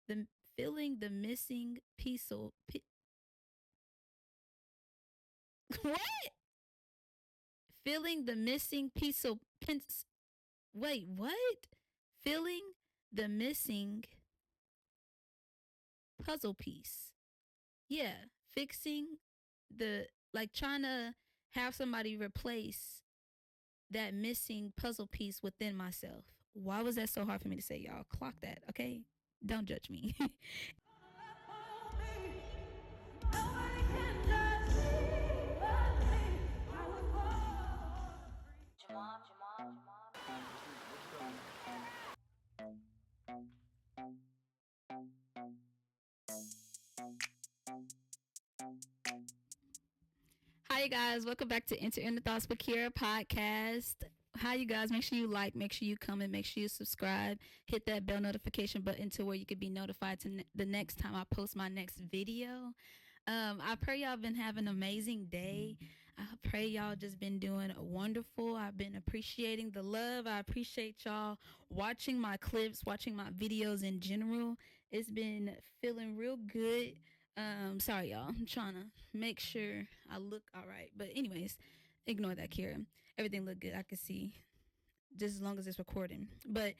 the feeling the missing piece of what? Feeling the missing piece of wait, what? Feeling the missing puzzle piece. Yeah, fixing the like trying to have somebody replace that missing puzzle piece within myself. Why was that so hard for me to say, y'all? Clock that, okay? Don't judge me. Hi, you guys. Welcome back to Enter in the Thoughts with Keaira podcast. Hi, you guys. Make sure you like, make sure you comment, make sure you subscribe. Hit that bell notification button to where you could be notified to the next time I post my next video. I pray y'all been having an amazing day. I pray y'all just been doing wonderful. I've been appreciating the love. I appreciate y'all watching my clips, watching my videos in general. It's been feeling real good. Sorry y'all. I'm trying to make sure I look all right. But anyways, ignore that, Keaira. Everything looked good. I can see just as long as it's recording. But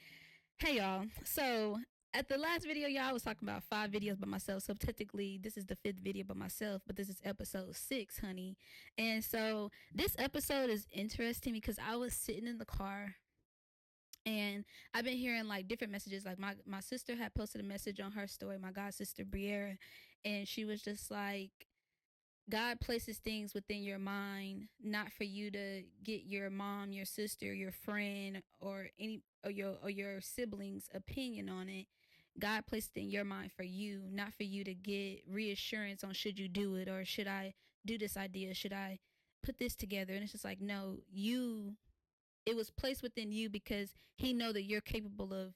hey y'all. So at the last video, y'all, I was talking about 5 videos by myself. So technically, this is the 5th video by myself, but this is episode 6, honey. And so this episode is interesting because I was sitting in the car and I've been hearing like different messages. Like my sister had posted a message on her story, my god sister Briera, and she was just like, God places things within your mind, not for you to get your mom, your sister, your friend, or any or your siblings' opinion on it. God placed it in your mind for you, not for you to get reassurance on should you do it or should I do this idea, should I put this together. And it's just like, no, you, it was placed within you because he know that you're capable of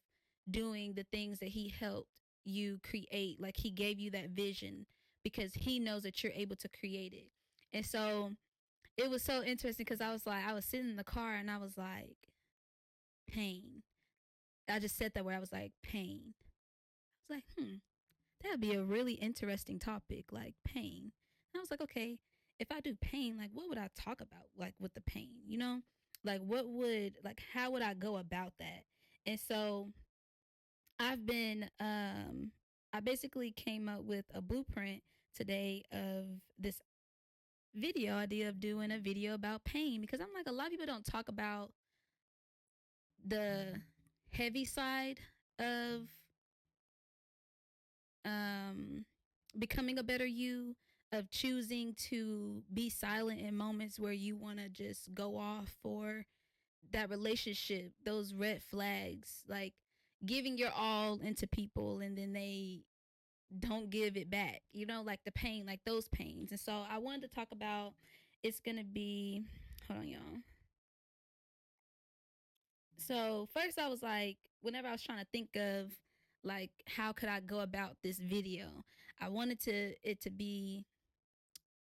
doing the things that he helped you create. Like he gave you that vision because he knows that you're able to create it. And so it was so interesting because I was sitting in the car and I was like, pain. I just said that where I was like, pain. I was like, that'd be a really interesting topic, like pain. And I was like, okay, if I do pain, like what would I talk about, like with the pain, you know? Like what would, like how would I go about that? And so I've been, I basically came up with a blueprint today of this video idea of doing a video about pain because I'm like, a lot of people don't talk about the heavy side of um, becoming a better you, of choosing to be silent in moments where you want to just go off for that relationship, those red flags, like giving your all into people and then they don't give it back, you know, like the pain, like those pains. And so I wanted to talk about, it's going to be, hold on, y'all. So first I was like, whenever I was trying to think of like how could I go about this video, I wanted to it to be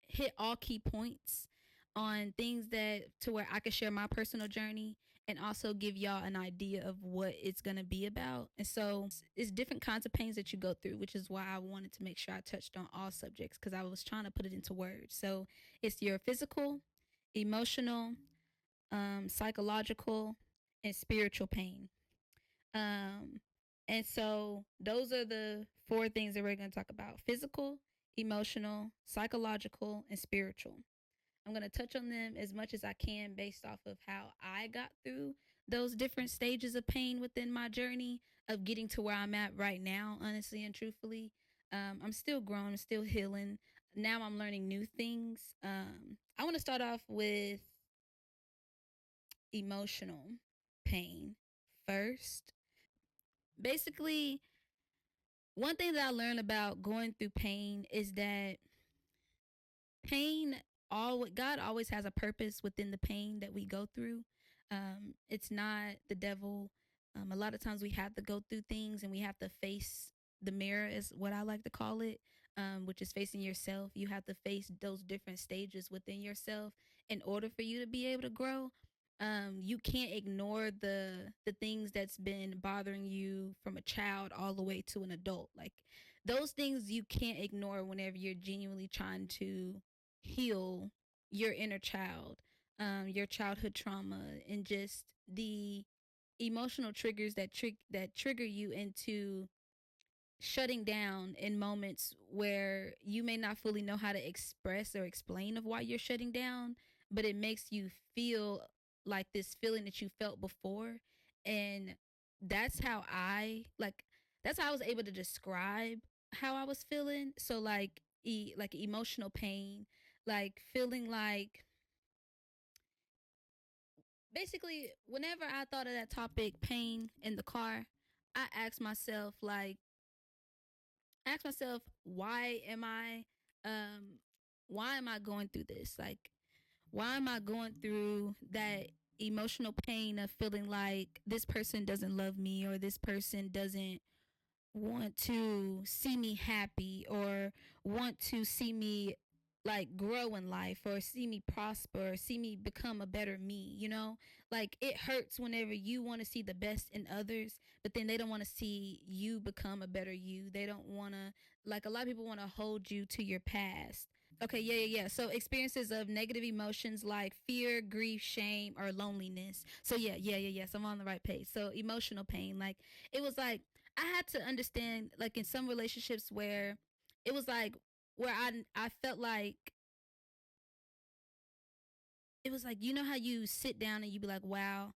hit all key points on things that to where I could share my personal journey and also give y'all an idea of what it's going to be about. And so it's different kinds of pains that you go through, which is why I wanted to make sure I touched on all subjects because I was trying to put it into words. So it's your physical, emotional, psychological, and spiritual pain. Um, and so those are the 4 things that we're going to talk about: physical, emotional, psychological, and spiritual. I'm going to touch on them as much as I can based off of how I got through those different stages of pain within my journey of getting to where I'm at right now, honestly and truthfully. I'm still growing, I'm still healing. Now I'm learning new things. I want to start off with emotional pain first. Basically, one thing that I learned about going through pain is that pain, all God always has a purpose within the pain that we go through. It's not the devil. A lot of times we have to go through things and we have to face the mirror, is what I like to call it, which is facing yourself. You have to face those different stages within yourself in order for you to be able to grow. You can't ignore the things that's been bothering you from a child all the way to an adult. Like those things you can't ignore whenever you're genuinely trying to heal your inner child, your childhood trauma, and just the emotional triggers that trigger you into shutting down in moments where you may not fully know how to express or explain of why you're shutting down, but it makes you feel like this feeling that you felt before. And that's how I like that's how I was able to describe how I was feeling. So like emotional pain, like feeling like basically whenever I thought of that topic, pain in the car, I asked myself why am um I going through this? Like why am I going through that emotional pain of feeling like this person doesn't love me, or this person doesn't want to see me happy, or want to see me like grow in life, or see me prosper, or see me become a better me, you know? Like it hurts whenever you want to see the best in others, but then they don't want to see you become a better you. They don't want to, like a lot of people want to hold you to your past. Okay, yeah. So experiences of negative emotions like fear, grief, shame, or loneliness. So yeah. So I'm on the right page. So emotional pain, like it was like I had to understand, like in some relationships where it was like where I felt like it was like, you know how you sit down and you be like, wow,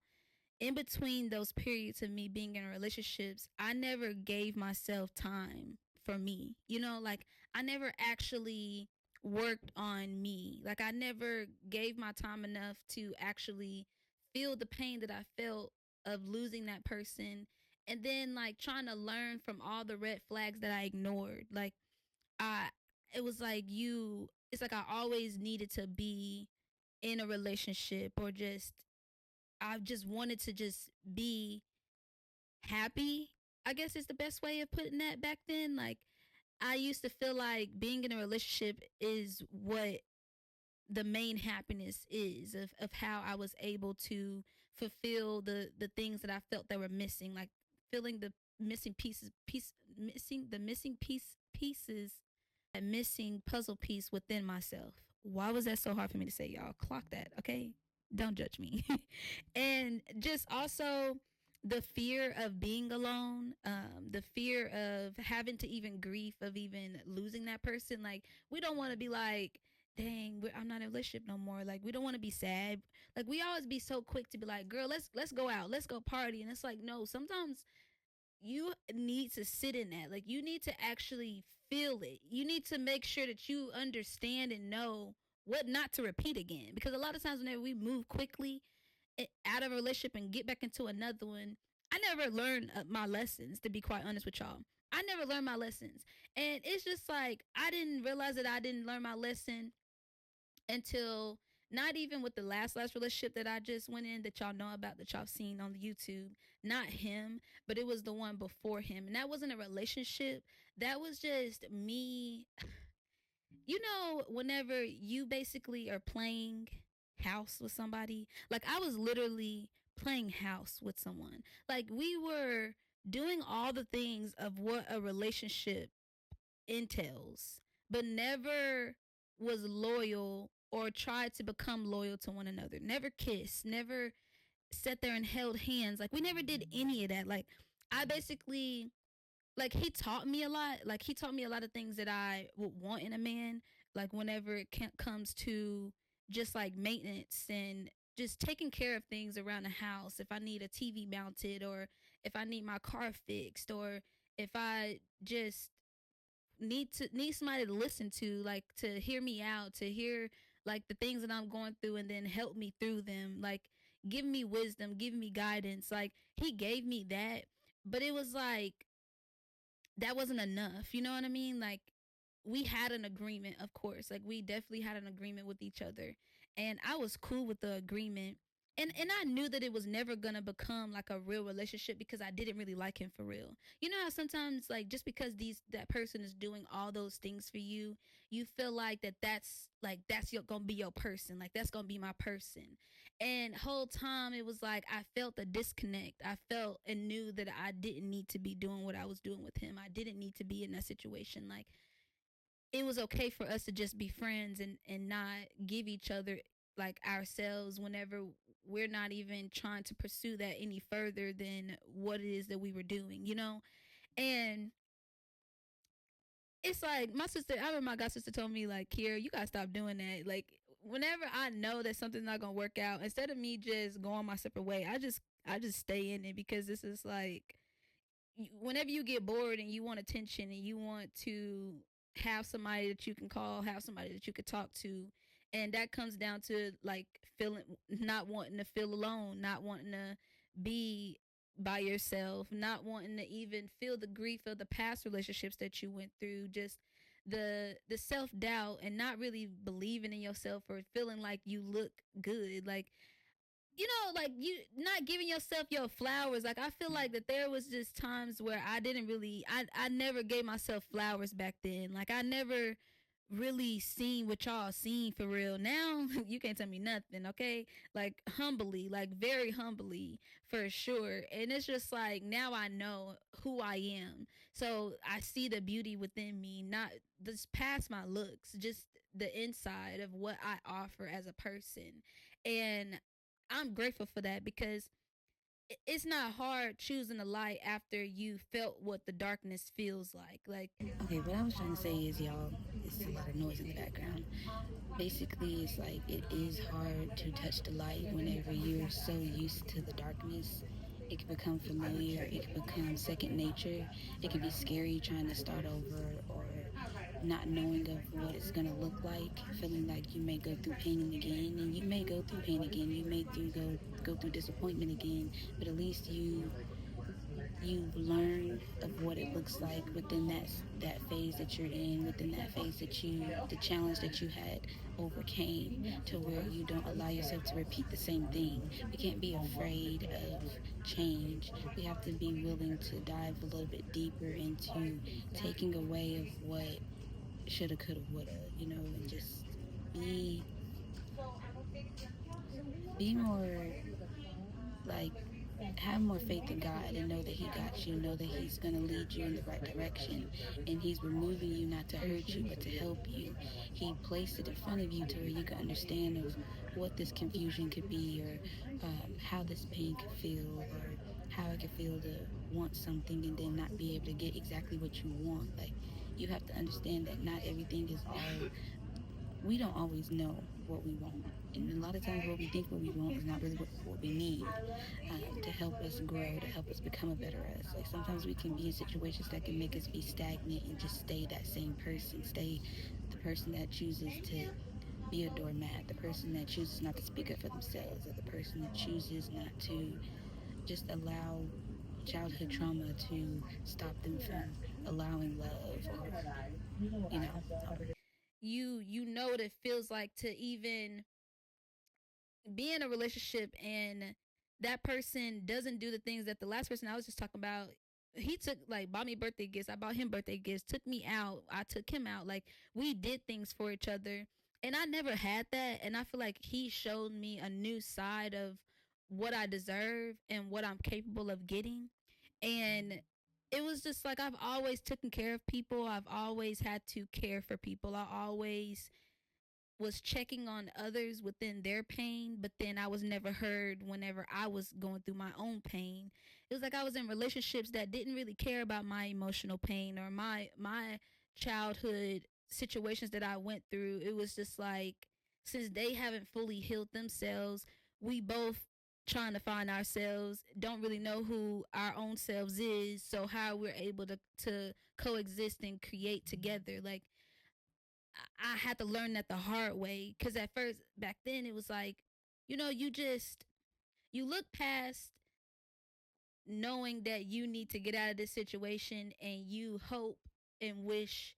in between those periods of me being in relationships, I never gave myself time for me. You know, like I never actually worked on me. Like I never gave my time enough to actually feel the pain that I felt of losing that person, and then like trying to learn from all the red flags that I ignored. Like I it was like you it's like I always needed to be in a relationship, or just I just wanted to just be happy. I guess is the best way of putting that back then. Like I used to feel like being in a relationship is what the main happiness is of how I was able to fulfill the things that I felt that were missing, like feeling the missing pieces, that missing puzzle piece within myself. Why was that so hard for me to say, y'all? Clock that, okay? Don't judge me. And just also the fear of being alone, the fear of having to even grief of even losing that person. Like we don't want to be like, dang, I'm not in a relationship no more. Like we don't want to be sad. Like we always be so quick to be like, girl, let's go out, let's go party, and it's like, no, sometimes you need to sit in that. Like you need to actually feel it. You need to make sure that you understand and know what not to repeat again. Because a lot of times whenever we move quickly out of a relationship and get back into another one, I never learned my lessons, to be quite honest with y'all. I never learned my lessons. And it's just like I didn't realize that I didn't learn my lesson until not even with the last relationship that I just went in, that y'all know about, that y'all seen on the YouTube. Not him, but it was the one before him. And that wasn't a relationship. That was just me. You know, whenever you basically are playing house with somebody, like I was literally playing house with someone. Like we were doing all the things of what a relationship entails, but never was loyal or tried to become loyal to one another. Never kissed, never sat there and held hands. Like we never did any of that. Like I basically, like he taught me a lot. Like he taught me a lot of things that I would want in a man. Like whenever it comes to just like maintenance and just taking care of things around the house. If I need a TV mounted, or if I need my car fixed, or if I just need somebody to listen to, like to hear me out, to hear like the things that I'm going through, and then help me through them, like give me wisdom, give me guidance. Like he gave me that, but it was like that wasn't enough. You know what I mean? Like we had an agreement, of course. Like we definitely had an agreement with each other, and I was cool with the agreement. and I knew that it was never gonna become like a real relationship because I didn't really like him for real. You know how sometimes like just because these that person is doing all those things for you, you feel like that's your gonna be your person, like that's gonna be my person. And whole time it was like I felt a disconnect. I felt and knew that I didn't need to be doing what I was doing with him. I didn't need to be in that situation. Like it was okay for us to just be friends and not give each other like ourselves whenever we're not even trying to pursue that any further than what it is that we were doing, you know? And it's like my sister, I remember my god sister told me like, Keira, you gotta stop doing that. Like whenever I know that something's not gonna work out, instead of me just going my separate way, I just stay in it because this is like whenever you get bored and you want attention and you want to have somebody that you can call, have somebody that you could talk to, and that comes down to like feeling not wanting to feel alone, not wanting to be by yourself, not wanting to even feel the grief of the past relationships that you went through, just the self-doubt and not really believing in yourself or feeling like you look good, like like you not giving yourself your flowers. Like I feel like that there was just times where I didn't really I never gave myself flowers back then. Like I never really seen what y'all seen for real. Now you can't tell me nothing, okay? Like humbly, like very humbly for sure. And it's just like now I know who I am. So I see the beauty within me, not just past my looks, just the inside of what I offer as a person. And I'm grateful for that because it's not hard choosing the light after you felt what the darkness feels like. Like Okay, what I was trying to say is, y'all, it's a lot of noise in the background. Basically, it's like it is hard to touch the light whenever you're so used to the darkness. It can become familiar, it can become second nature. It can be scary trying to start over or not knowing of what it's going to look like, feeling like you may go through pain again, and you may go through pain again, you may go through disappointment again, but at least you've learned of what it looks like within that phase that you're in, within that phase that the challenge that you had overcame, to where you don't allow yourself to repeat the same thing. We can't be afraid of change. We have to be willing to dive a little bit deeper into taking away of what shoulda, coulda, woulda, and just be be more like have more faith in God and know that He got you, know that He's going to lead you in the right direction, and He's removing you not to hurt you but to help you. He placed it in front of you to where you can understand of what this confusion could be, or how this pain could feel, or how it could feel to want something and then not be able to get exactly what you want. Like, you have to understand that not everything is all, we don't always know what we want. And a lot of times, what we think what we want is not really what we need, to help us grow, to help us become a better us. Like sometimes we can be in situations that can make us be stagnant and just stay that same person, stay the person that chooses to be a doormat, the person that chooses not to speak up for themselves, or the person that chooses not to just allow childhood trauma to stop them from allowing love, or you know. you know what it feels like to even be in a relationship and that person doesn't do the things that the last person I was just talking about, he took like bought me birthday gifts, I bought him birthday gifts, took me out, I took him out, like we did things for each other, and I never had that. And I feel like he showed me a new side of what I deserve and what I'm capable of getting. And it was just like I've always taken care of people, I've always had to care for people, I always was checking on others within their pain, but then I was never heard whenever I was going through my own pain. It was like I was in relationships that didn't really care about my emotional pain or my childhood situations that I went through. It was just like since they haven't fully healed themselves, we both trying to find ourselves, don't really know who our own selves is, so how we're able to coexist and create together. Like I had to learn that the hard way because at first back then it was like, you just you look past knowing that you need to get out of this situation and you hope and wish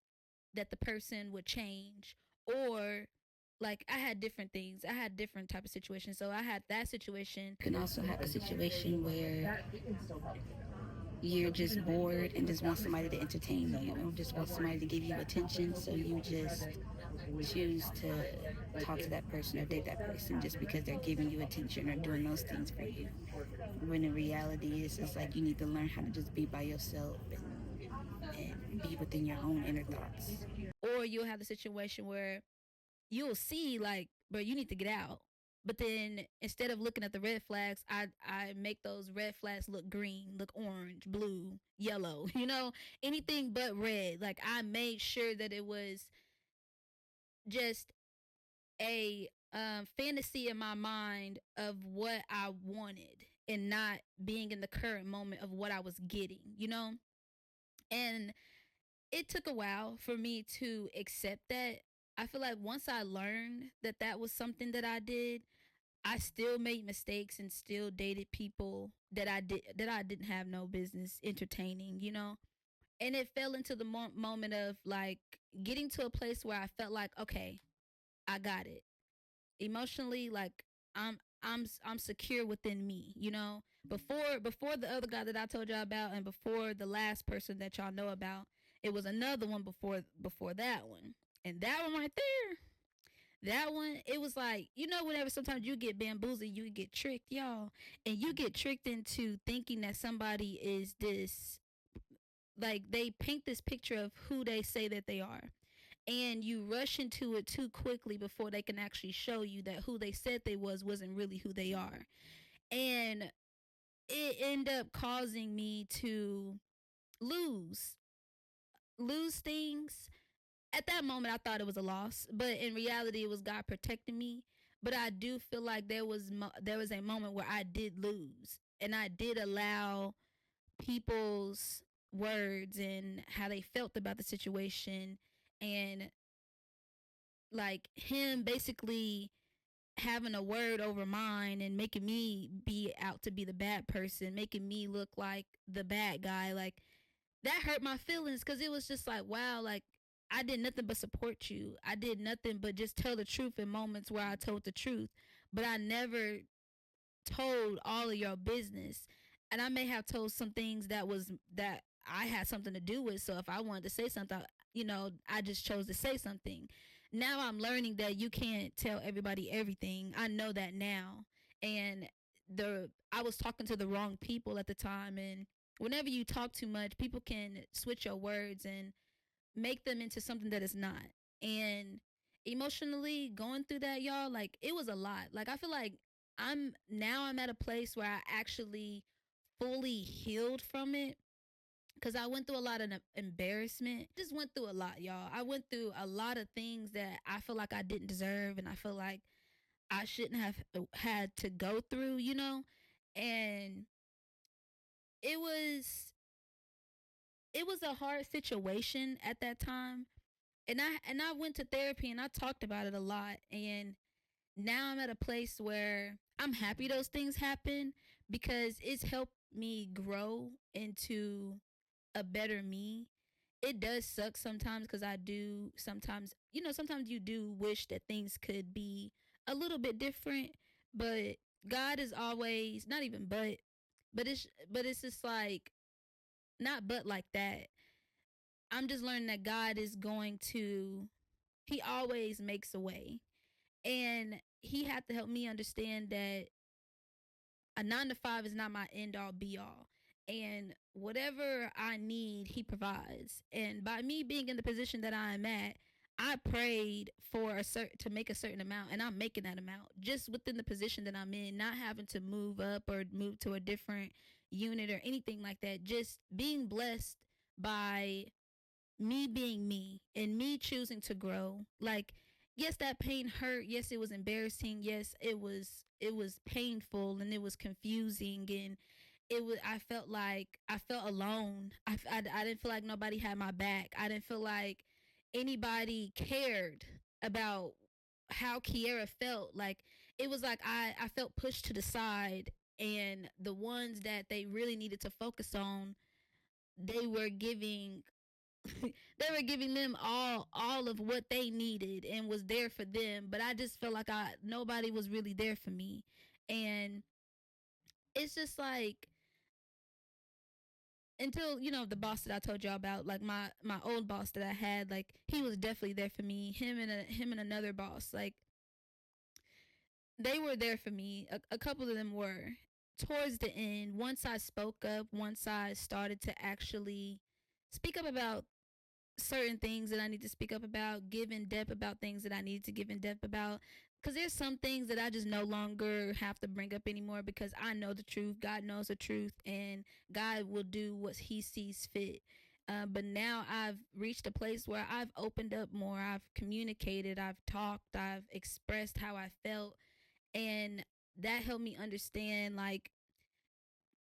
that the person would change, or like I had different things. I had different type of situations. So I had that situation. You can also have a situation where you're just bored and just want somebody to entertain you, or just want somebody to give you attention, so you just choose to talk to that person or date that person just because they're giving you attention or doing those things for you. When in reality, it's like you need to learn how to just be by yourself and be within your own inner thoughts. Or you'll have the situation where you'll see like, bro, you need to get out. But then instead of looking at the red flags, I make those red flags look green, look orange, blue, yellow, anything but red. Like I made sure that it was just a fantasy in my mind of what I wanted and not being in the current moment of what I was getting. And it took a while for me to accept that. I feel like once I learned that that was something that I did, I still made mistakes and still dated people that I didn't have no business entertaining. And it fell into the moment of like getting to a place where I felt like, okay, I got it emotionally. Like I'm secure within me. Before the other guy that I told y'all about, and before the last person that y'all know about, it was another one before that one, and that one right there. That one, it was like, whenever sometimes you get bamboozled, you get tricked, y'all, and you get tricked into thinking that somebody is this, like, they paint this picture of who they say that they are, and you rush into it too quickly before they can actually show you that who they said they wasn't really who they are. And it ended up causing me to lose lose things. At that moment I thought it was a loss, but in reality it was God protecting me. But I do feel like there was a moment where I did lose, and I did allow people's words and how they felt about the situation, and like him basically having a word over mine and making me be out to be the bad person, making me look like the bad guy. Like that hurt my feelings, because it was just like, wow, like I did nothing but support you. I did nothing but just tell the truth in moments where I told the truth. But I never told all of your business. And I may have told some things that I had something to do with. So if I wanted to say something, I just chose to say something. Now I'm learning that you can't tell everybody everything. I know that now. And I was talking to the wrong people at the time, and whenever you talk too much, people can switch your words and make them into something that is not. And emotionally going through that, y'all, like it was a lot. Like I feel like I'm at a place where I actually fully healed from it, because I went through a lot of embarrassment. Just went through a lot, y'all. I went through a lot of things that I feel like I didn't deserve, and I feel like I shouldn't have had to go through. And it was it was a hard situation at that time. And I went to therapy and I talked about it a lot, and now I'm at a place where I'm happy those things happen, because it's helped me grow into a better me. It does suck sometimes, because I do sometimes you do wish that things could be a little bit different, but God is always not even but it's just like not but like that. I'm just learning that God is going to he always makes a way. And he had to help me understand that a 9 to 5 is not my end all be all. And whatever I need, he provides. And by me being in the position that I am at, I prayed for to make a certain amount, and I'm making that amount just within the position that I'm in, not having to move up or move to a different unit or anything like that. Just being blessed by me being me and me choosing to grow. Like, yes, that pain hurt. Yes, it was embarrassing. Yes, it was painful, and it was confusing, and I felt alone. I didn't feel like nobody had my back. I didn't feel like anybody cared about how Keaira felt. Like, it was like I felt pushed to the side, and the ones that they really needed to focus on, they were giving They were giving them all of what they needed and was there for them, but I just felt like I nobody was really there for me. And it's just like until the boss that I told y'all about, like my old boss that I had, like he was definitely there for me. Him and another boss, like they were there for me. A couple of them were. Towards the end, once I spoke up, once I started to actually speak up about certain things that I need to speak up about, give in depth about things that I need to give in depth about. Because there's some things that I just no longer have to bring up anymore because I know the truth. God knows the truth, and God will do what He sees fit. But now I've reached a place where I've opened up more. I've communicated. I've talked. I've expressed how I felt, and that helped me understand like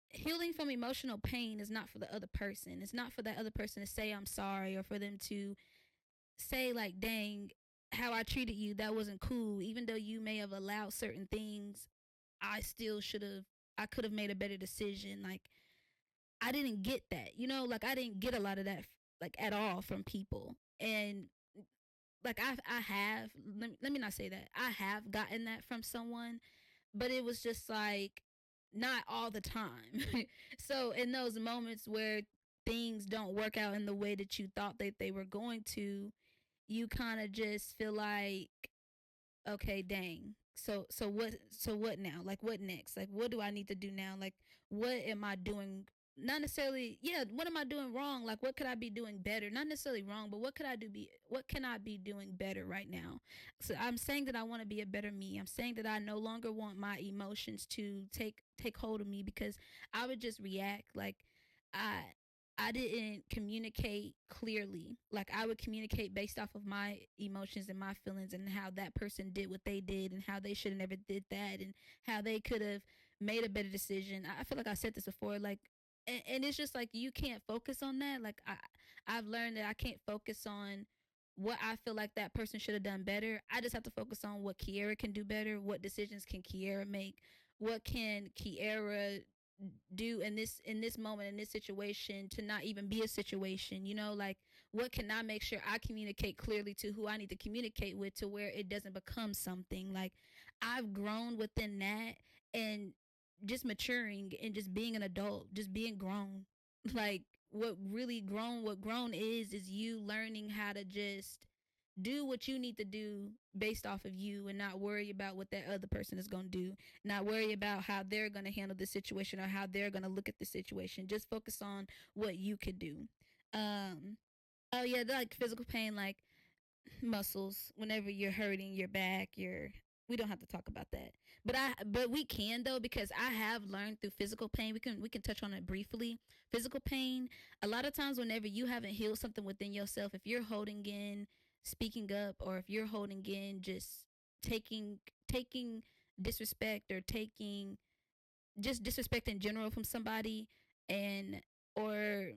healing from emotional pain is not for the other person. It's not for that other person to say I'm sorry or for them to say like, dang, how I treated you, that wasn't cool. Even though you may have allowed certain things, I still should have I could have made a better decision. Like I didn't get that. Like I didn't get a lot of that like at all from people. And like I have let me not say that. I have gotten that from someone, but it was just like not all the time. So in those moments where things don't work out in the way that you thought that they were going to, you kind of just feel like, okay, dang. So what now? Like what next? Like what do I need to do now? Like what am I doing? Not necessarily, yeah, what am I doing wrong? Like what could I be doing better? Not necessarily wrong, but what can I be doing better right now? So I'm saying that I want to be a better me. I'm saying that I no longer want my emotions to take hold of me because I would just react like I I didn't communicate clearly. Like I would communicate based off of my emotions and my feelings and how that person did what they did and how they should have never did that and how they could have made a better decision. I feel like I said this before, like and it's just like you can't focus on that. Like I've learned that I can't focus on what I feel like that person should have done better. I just have to focus on what Keaira can do better. What decisions can Keaira make? What can Keaira do in this moment in this situation to not even be a situation, like what can I make sure I communicate clearly to who I need to communicate with to where it doesn't become something. Like I've grown within that and just maturing and just being an adult, just being grown. Like what grown is you learning how to just do what you need to do based off of you and not worry about what that other person is going to do, not worry about how they're going to handle the situation or how they're going to look at the situation. Just focus on what you can do. um oh yeah, like physical pain, like muscles whenever you're hurting your back, your we don't have to talk about that. But we can though, because I have learned through physical pain. We can touch on it briefly. Physical pain, a lot of times whenever you haven't healed something within yourself, if you're holding in speaking up, or if you're holding in just taking disrespect, or taking just disrespect in general from somebody, and or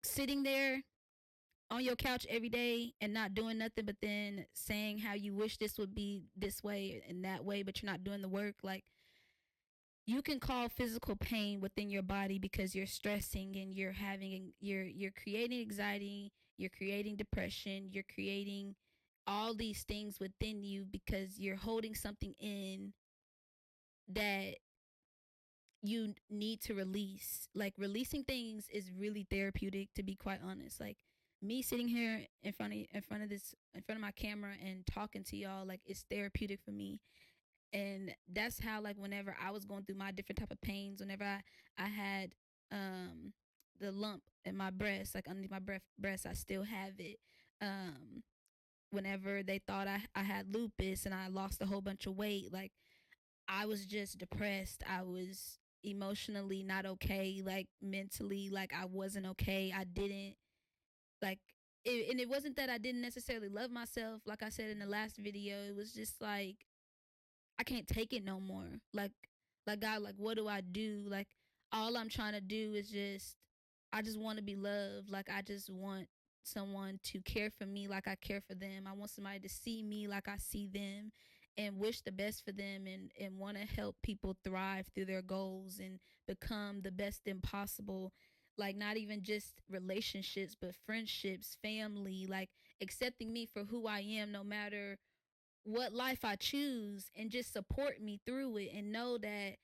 sitting there on your couch every day and not doing nothing but then saying how you wish this would be this way and that way, but you're not doing the work, like you can call physical pain within your body because you're stressing and you're creating anxiety, you're creating depression, you're creating all these things within you because you're holding something in that you need to release. Like releasing things is really therapeutic, to be quite honest. Like me sitting here in front of my camera and talking to y'all, like it's therapeutic for me. And that's how, like, whenever I was going through my different type of pains, whenever I had um the lump in my breast, like underneath my breast, I still have it. Whenever they thought I had lupus and I lost a whole bunch of weight, like I was just depressed. I was emotionally not okay, like mentally, like I wasn't okay. I didn't like and it wasn't that I didn't necessarily love myself. Like I said in the last video, it was just like I can't take it no more. Like God, like what do I do? Like all I'm trying to do is just I just want to be loved. Like I just want someone to care for me like I care for them. I want somebody to see me like I see them and wish the best for them, and want to help people thrive through their goals and become the best them possible. like not even just relationships, but friendships, family, like accepting me for who I am, no matter what life I choose, and just support me through it and know that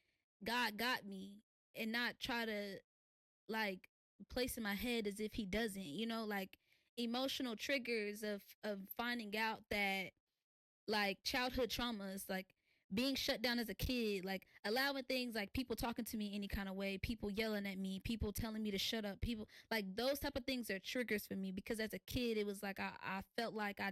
God got me, and not try to like place in my head as if he doesn't, like emotional triggers of finding out that like childhood traumas, like being shut down as a kid, like allowing things like people talking to me any kind of way, people yelling at me, people telling me to shut up, people like those type of things are triggers for me, because as a kid it was like I felt like I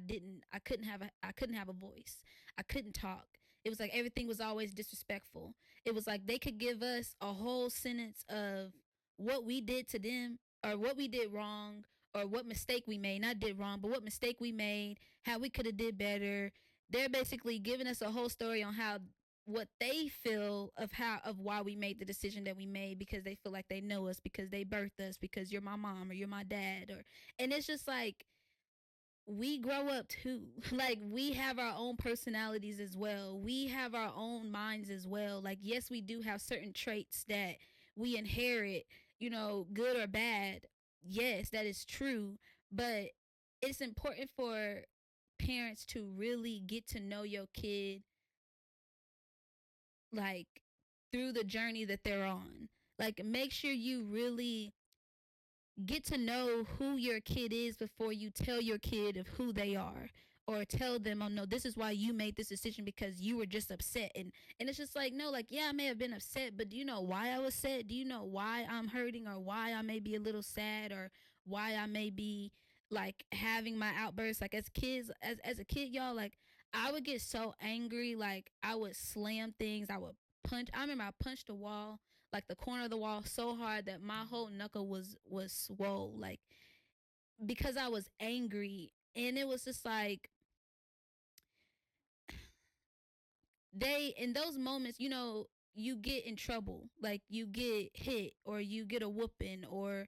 couldn't have a voice. I couldn't talk. It was like everything was always disrespectful. It was like they could give us a whole sentence of what we did to them, or what we did wrong, or what mistake we made, not did wrong, but what mistake we made, how we could have did better. They're basically giving us a whole story on how what they feel of why we made the decision that we made, because they feel like they know us, because they birthed us, because you're my mom or you're my dad, or and it's just like we grow up too. Like we have our own personalities as well. We have our own minds as well. Like yes, we do have certain traits that we inherit, good or bad. Yes, that is true, but it's important for parents to really get to know your kid, like through the journey that they're on. Like make sure you really get to know who your kid is before you tell your kid of who they are, or tell them, oh no, this is why you made this decision because you were just upset. And it's just like, no, like yeah, I may have been upset, but do you know why I was sad? Do you know why I'm hurting, or why I may be a little sad, or why I may be like having my outbursts? Like as kids, as a kid, y'all, like I would get so angry, like I would slam things, I would punch. I remember I punched a wall, like the corner of the wall, so hard that my whole knuckle was swole, like because I was angry. And it was just like they in those moments, you get in trouble, like you get hit, or you get a whooping, or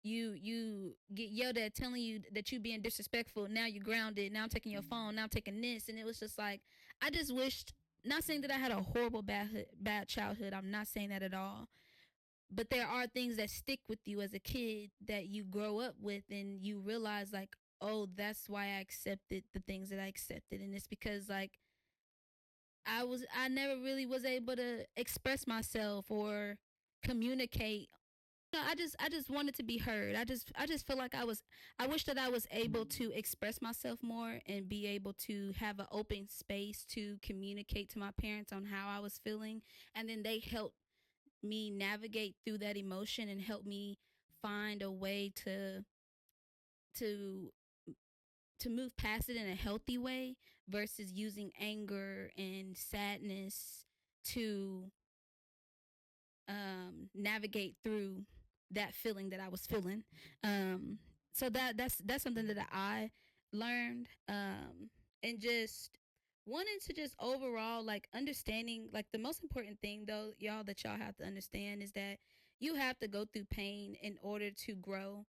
you get yelled at, telling you that you being disrespectful. Now you're grounded. Now I'm taking your phone. Now I'm taking this. And it was just like I just wished. Not saying that I had a horrible bad childhood. I'm not saying that at all, but there are things that stick with you as a kid that you grow up with, and you realize like, oh, that's why I accepted the things that I accepted. And it's because like I never really was able to express myself or communicate. No, I just wanted to be heard. I just feel like I wish that I was able to express myself more and be able to have an open space to communicate to my parents on how I was feeling, and then they helped me navigate through that emotion and help me find a way to to move past it in a healthy way, versus using anger and sadness to navigate through that feeling that I was feeling. Um, so that's something that I learned, and just wanting to just overall like understanding, like the most important thing though, y'all, that y'all have to understand is that you have to go through pain in order to grow.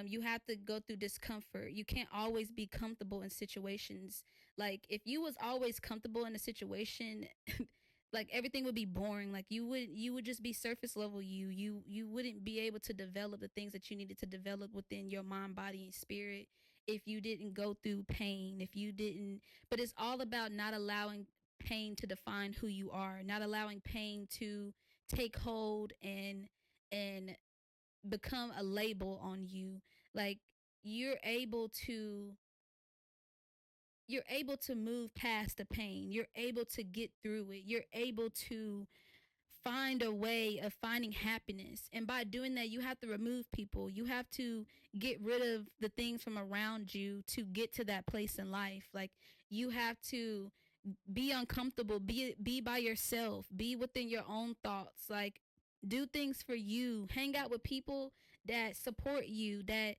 You have to go through discomfort. You can't always be comfortable in situations. Like if you was always comfortable in a situation, like everything would be boring. Like you would just be surface level. You wouldn't be able to develop the things that you needed to develop within your mind, body, and spirit if you didn't go through pain. If you didn't, but it's all about not allowing pain to define who you are, not allowing pain to take hold and become a label on you. Like you're able to you're able to move past the pain. You're able to get through it. You're able to find a way of finding happiness. And by doing that, you have to remove people. You have to get rid of the things from around you to get to that place in life. Like you have to be uncomfortable, be by yourself, be within your own thoughts. Like do things for you. Hang out with people that support you, that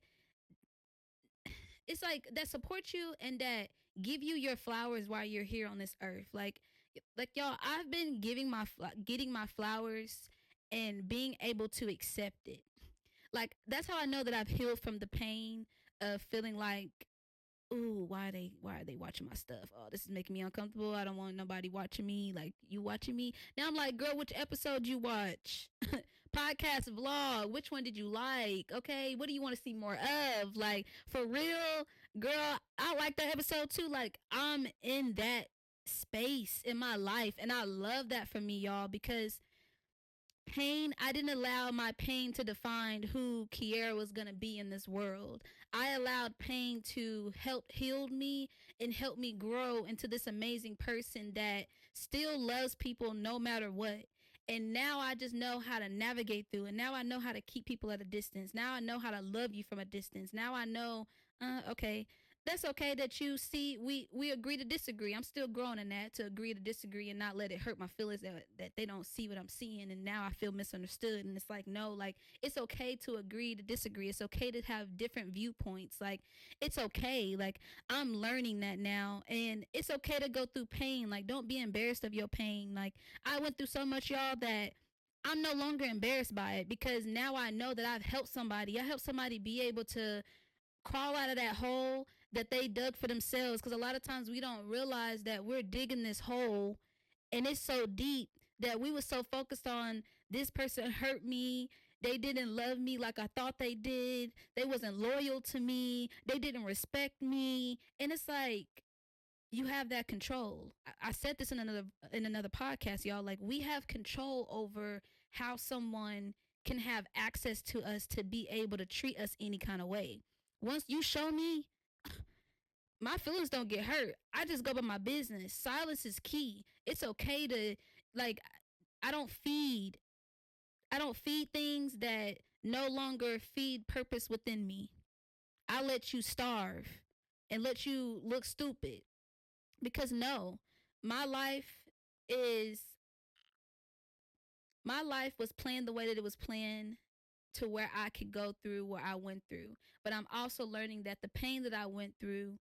it's like that support you and that give you your flowers while you're here on this earth. Like y'all, I've been getting my flowers and being able to accept it. Like that's how I know that I've healed from the pain of feeling like, ooh, why are they watching my stuff? Oh, this is making me uncomfortable. I don't want nobody watching me. Like you watching me now. I'm like, girl, which episode you watch? podcast, vlog. Which one did you like? Okay, what do you want to see more of? Like, for real, girl, I like that episode too. Like, I'm in that space in my life, and I love that for me, y'all, because pain, I didn't allow my pain to define who Keaira was going to be in this world. I allowed pain to help heal me and help me grow into this amazing person that still loves people no matter what. And now I just know how to navigate through, and now I know how to keep people at a distance. Now I know how to love you from a distance. Now I know, okay, that's okay that you see we agree to disagree. I'm still growing in that, to agree to disagree and not let it hurt my feelings that they don't see what I'm seeing, and now I feel misunderstood. And it's like, no, like, it's okay to agree to disagree. It's okay to have different viewpoints. Like, it's okay. Like, I'm learning that now, and it's okay to go through pain. Like, don't be embarrassed of your pain. Like, I went through so much, y'all, that I'm no longer embarrassed by it, because now I know that I've helped somebody. I helped somebody be able to crawl out of that hole that they dug for themselves. Because a lot of times we don't realize that we're digging this hole, and it's so deep that we were so focused on, this person hurt me, they didn't love me like I thought they did, they wasn't loyal to me, they didn't respect me. And it's like, you have that control. I said this in another podcast, y'all. Like, we have control over how someone can have access to us to be able to treat us any kind of way. Once you show me, my feelings don't get hurt. I just go about my business. Silence is key. It's okay to, like, I don't feed I don't feed things that no longer feed purpose within me. I let you starve and let you look stupid, because no, my life is my life was planned the way that it was planned, to where I could go through what I went through. But I'm also learning that the pain that I went through,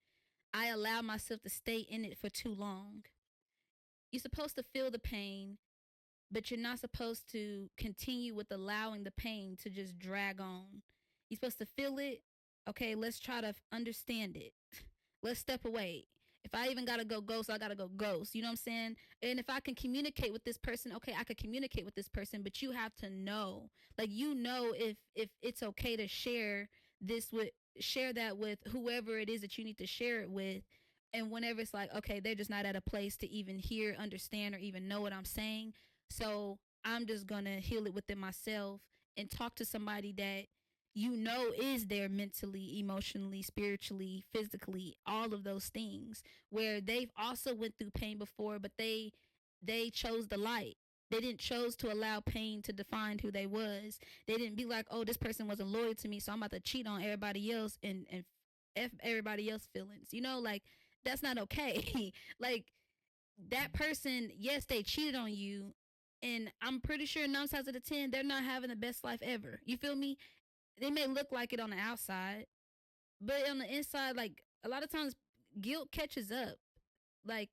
I allowed myself to stay in it for too long. You're supposed to feel the pain, but you're not supposed to continue with allowing the pain to just drag on. You're supposed to feel it. Okay, let's try to understand it. Let's step away. If I even gotta go ghost, I gotta go ghost. You know what I'm saying? And if I can communicate with this person, okay, I could communicate with this person, but you have to know, like, if it's okay to this with share that with whoever it is that you need to share it with. And whenever it's like, okay, they're just not at a place to even hear, understand, or even know what I'm saying, so I'm just gonna heal it within myself and talk to somebody that is there mentally, emotionally, spiritually, physically, all of those things, where they've also went through pain before, but they chose the light. They didn't chose to allow pain to define who they was. They didn't be like, oh, this person wasn't loyal to me, so I'm about to cheat on everybody else and f everybody else feelings. Like, that's not okay. Like, that person, yes, they cheated on you, and I'm pretty sure 9 times out of 10 they're not having the best life ever. You feel me? They may look like it on the outside, but on the inside, like, a lot of times guilt catches up. Like,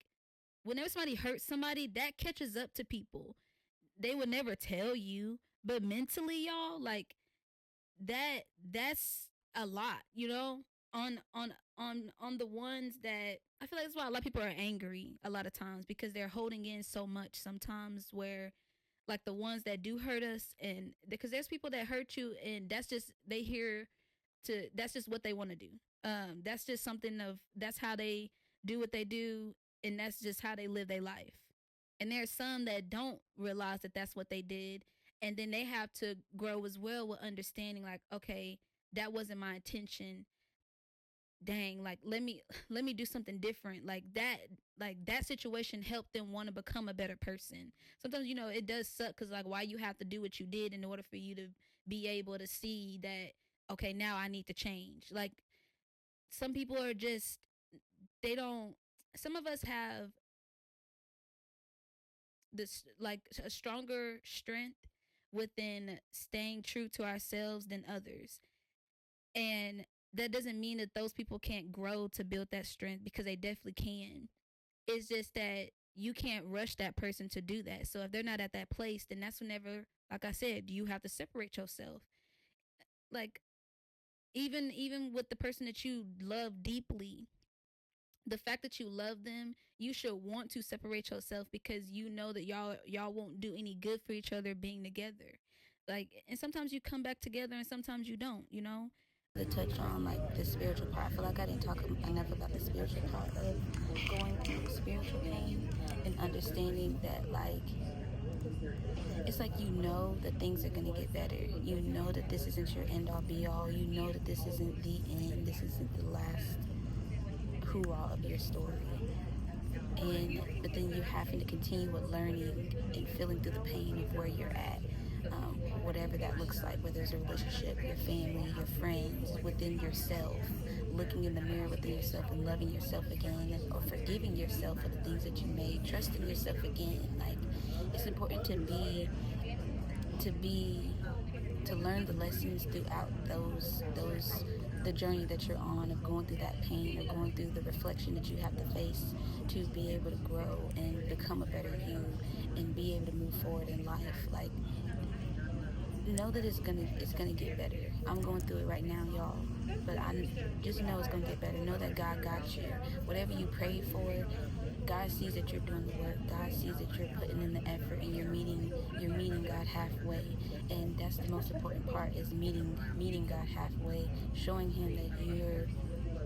whenever somebody hurts somebody, that catches up to people. They would never tell you, but mentally, y'all, like, that's a lot, on the ones that I feel like that's why a lot of people are angry a lot of times, because they're holding in so much sometimes, where, like, the ones that do hurt us, and because there's people that hurt you, and that's just they hear to that's just what they want to do. That's just something of that's how they do what they do, and that's just how they live their life. And there's some that don't realize that that's what they did, and then they have to grow as well with understanding, like, okay, that wasn't my intention. Dang, like, let me do something different. Like that situation helped them want to become a better person. Sometimes, it does suck, because, like, why you have to do what you did in order for you to be able to see that, okay, now I need to change. Like, some people are just, they don't some of us have this, like, a stronger strength within staying true to ourselves than others. And that doesn't mean that those people can't grow to build that strength, because they definitely can. It's just that you can't rush that person to do that. So if they're not at that place, then that's whenever, like I said, you have to separate yourself. Like, even with the person that you love deeply, the fact that you love them, you should want to separate yourself, because you know that y'all won't do any good for each other being together. Like, and sometimes you come back together and sometimes you don't, you know. To touch on like the spiritual part. I feel like I didn't talk enough about the spiritual part of going through spiritual pain and understanding that like it's like you know that things are going to get better. You know that this isn't your end all be all. You know that this isn't the end. This isn't the last hoorah of your story. And but then you having to continue with learning and feeling through the pain of where you're at, whatever that looks like, whether it's a relationship, your family, your friends, within yourself, looking in the mirror within yourself and loving yourself again, or forgiving yourself for the things that you made, trusting yourself again. Like it's important to be to learn the lessons throughout those the journey that you're on of going through that pain or going through the reflection that you have to face to be able to grow and become a better you and be able to move forward in life. Like know that it's gonna get better. I'm going through it right now, y'all. But I just know it's gonna get better. Know that God got you. Whatever you pray for, God sees that you're doing the work. God sees that you're putting in the effort and you're meeting God halfway. And that's the most important part is meeting God halfway, showing him that you're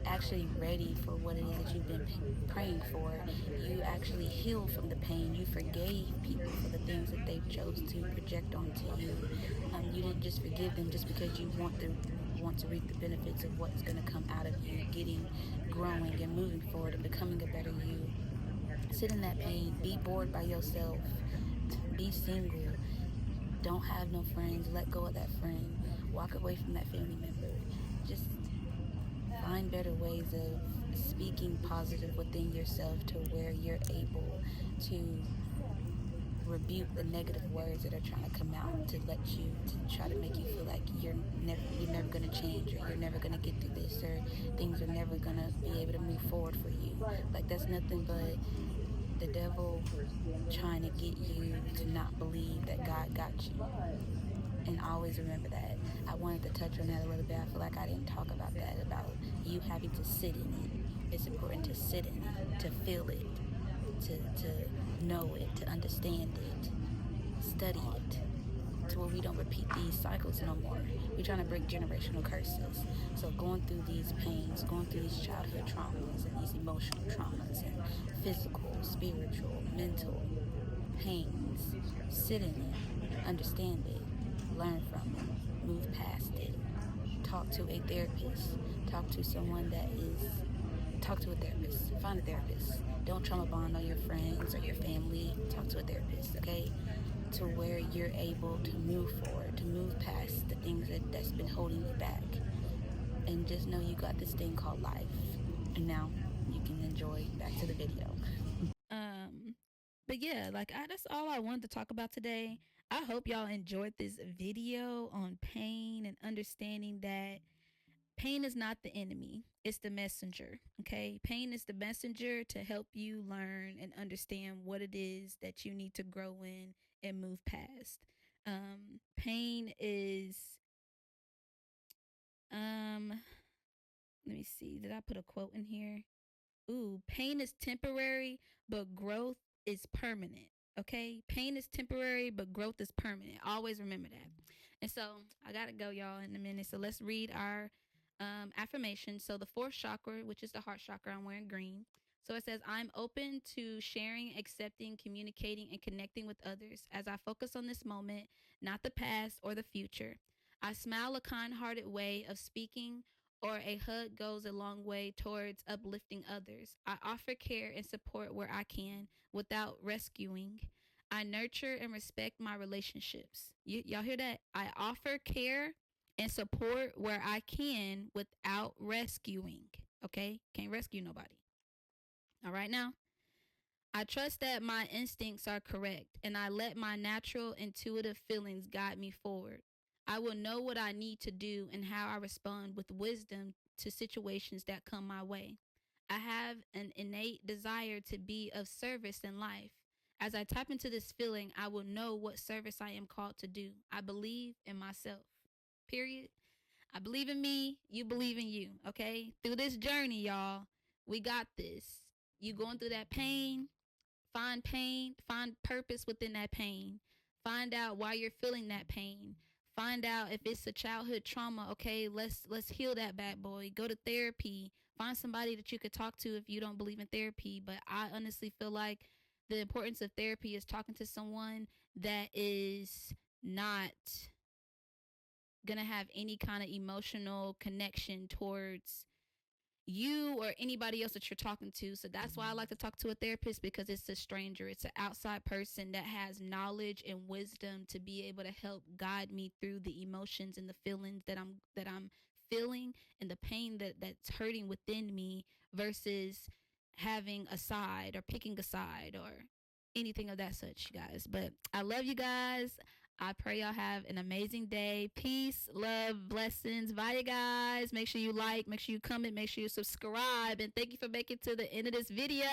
actually ready for what it is that you've been praying for. You actually healed from the pain. You forgave people for the things that they've chose to project onto you. You didn't just forgive them just because you want to reap the benefits of what's going to come out of you, getting, growing, and moving forward and becoming a better you. Sit in that pain. Be bored by yourself. Be single. Don't have no friends. Let go of that friend. Walk away from that family member. Just find better ways of speaking positive within yourself to where you're able to rebuke the negative words that are trying to come out to let you to try to make you feel like you're never going to change or you're never going to get through this or things are never going to be able to move forward for you. Like that's nothing but the devil trying to get you to not believe that God got you. And always remember that. I wanted to touch on that a little bit. I feel like I didn't talk about that, about you having to sit in it. It's important to sit in it, to feel it, to know it, to understand it, study it, to where we don't repeat these cycles no more. We're trying to break generational curses. So going through these pains, going through these childhood traumas and these emotional traumas and physical, spiritual, mental pains, sit in it, understand it, learn from it, move past it, talk to a therapist, talk to someone that is talk to a therapist. Find a therapist. Don't trauma bond on your friends or your family. Talk to a therapist, okay? To where you're able to move forward, to move past the things that's been holding you back. And just know you got this thing called life. And now you can enjoy back to the video. Um, but yeah, like that's all I wanted to talk about today. I hope y'all enjoyed this video on pain and understanding that pain is not the enemy, it's the messenger. Okay, pain is the messenger to help you learn and understand what it is that you need to grow in and move past. Pain is um let me see, did I put a quote in here? Ooh, pain is temporary, but growth is permanent. Okay, pain is temporary, but growth is permanent. Always remember that. And so I gotta go, y'all, in a minute. So let's read our affirmation. So the fourth chakra, which is the heart chakra, I'm wearing green. So it says, I'm open to sharing, accepting, communicating, and connecting with others as I focus on this moment, not the past or the future. I smile a kind hearted way of speaking, or a hug goes a long way towards uplifting others. I offer care and support where I can without rescuing. I nurture and respect my relationships. Y'all hear that? I offer care and support where I can without rescuing. Okay? Can't rescue nobody. All right now? I trust that my instincts are correct and I let my natural intuitive feelings guide me forward. I will know what I need to do and how I respond with wisdom to situations that come my way. I have an innate desire to be of service in life. As I tap into this feeling, I will know what service I am called to do. I believe in myself. Period. I believe in me, you believe in you, okay? Through this journey, y'all, we got this. You going through that pain, find purpose within that pain. Find out why you're feeling that pain. Find out if it's a childhood trauma. Okay, let's heal that bad boy. Go to therapy. Find somebody that you could talk to if you don't believe in therapy. But I honestly feel like the importance of therapy is talking to someone that is not gonna have any kind of emotional connection towards you or anybody else that you're talking to. So that's why I like to talk to a therapist, because it's a stranger. It's an outside person that has knowledge and wisdom to be able to help guide me through the emotions and the feelings that I'm feeling, and the pain that's hurting within me, versus having a side or picking a side or anything of that such, guys. But I love you guys. I pray y'all have an amazing day. Peace, love, blessings. Bye, you guys. Make sure you like, make sure you comment, make sure you subscribe. And thank you for making it to the end of this video.